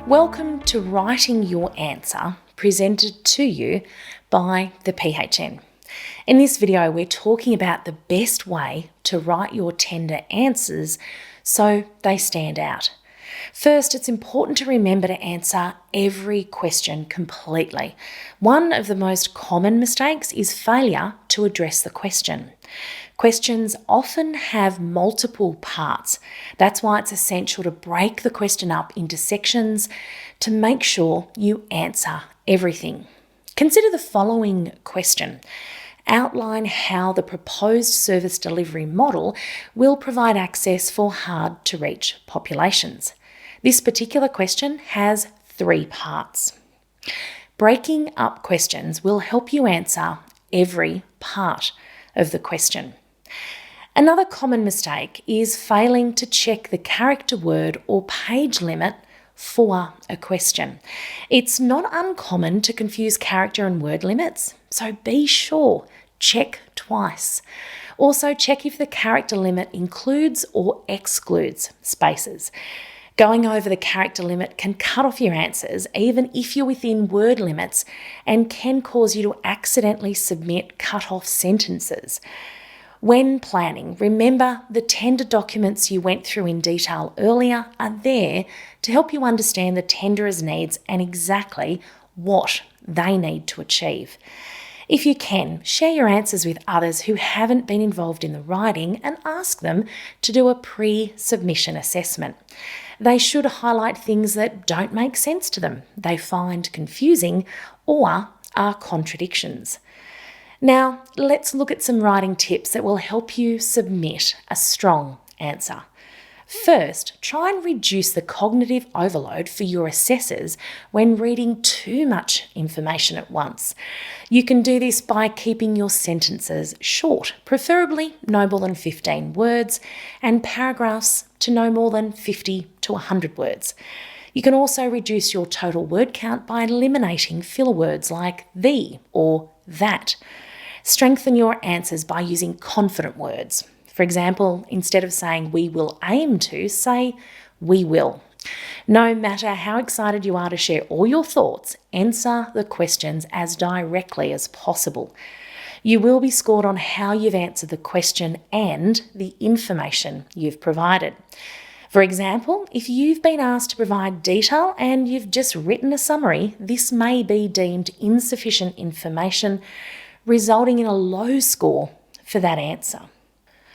Welcome to Writing Your Answer, presented to you by the PHN. In this video, we're talking about the best way to write your tender answers so they stand out. First, it's important to remember to answer every question completely. One of the most common mistakes is failure to address the question. Questions often have multiple parts. That's why it's essential to break the question up into sections to make sure you answer everything. Consider the following question. Outline how the proposed service delivery model will provide access for hard-to-reach populations. This particular question has 3 parts. Breaking up questions will help you answer every part of the question. Another common mistake is failing to check the character word or page limit for a question. It's not uncommon to confuse character and word limits, so be sure, check twice. Also, check if the character limit includes or excludes spaces. Going over the character limit can cut off your answers, even if you're within word limits, and can cause you to accidentally submit cut-off sentences. When planning, remember the tender documents you went through in detail earlier are there to help you understand the tenderer's needs and exactly what they need to achieve. If you can, share your answers with others who haven't been involved in the writing and ask them to do a pre-submission assessment. They should highlight things that don't make sense to them, they find confusing, or are contradictions. Now, let's look at some writing tips that will help you submit a strong answer. First, try and reduce the cognitive overload for your assessors when reading too much information at once. You can do this by keeping your sentences short, preferably no more than 15 words, and paragraphs to no more than 50 to 100 words. You can also reduce your total word count by eliminating filler words like the or that. Strengthen your answers by using confident words. For example, instead of saying we will aim to, say we will. No matter how excited you are to share all your thoughts, answer the questions as directly as possible. You will be scored on how you've answered the question and the information you've provided. For example, if you've been asked to provide detail and you've just written a summary, this may be deemed insufficient information, resulting in a low score for that answer.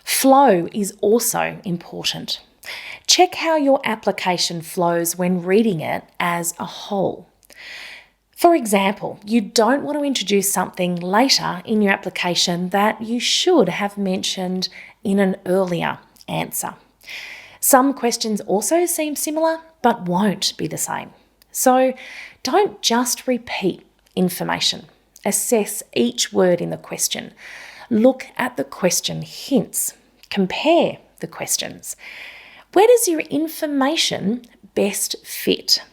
Flow is also important. Check how your application flows when reading it as a whole. For example, you don't want to introduce something later in your application that you should have mentioned in an earlier answer. Some questions also seem similar, but won't be the same. So don't just repeat information. Assess each word in the question. Look at the question hints. Compare the questions. Where does your information best fit?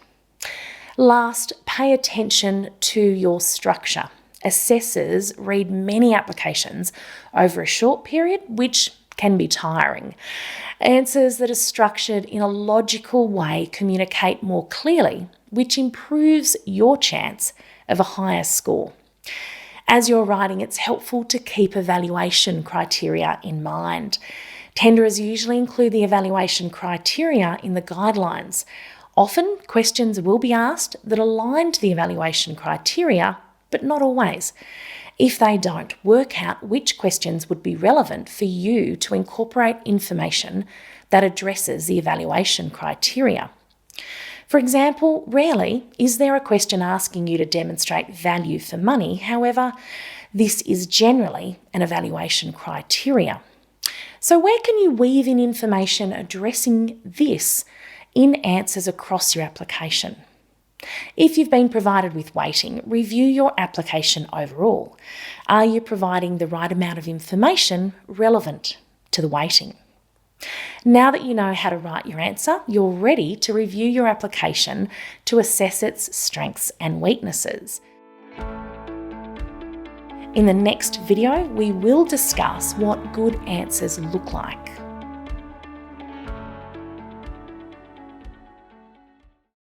Last, pay attention to your structure. Assessors read many applications over a short period, which can be tiring. Answers that are structured in a logical way communicate more clearly, which improves your chance of a higher score. As you're writing, it's helpful to keep evaluation criteria in mind. Tenderers usually include the evaluation criteria in the guidelines. Often, questions will be asked that align to the evaluation criteria, but not always. If they don't, work out which questions would be relevant for you to incorporate information that addresses the evaluation criteria. For example, rarely is there a question asking you to demonstrate value for money. However, this is generally an evaluation criteria. So where can you weave in information addressing this in answers across your application? If you've been provided with weighting, review your application overall. Are you providing the right amount of information relevant to the weighting? Now that you know how to write your answer, you're ready to review your application to assess its strengths and weaknesses. In the next video, we will discuss what good answers look like.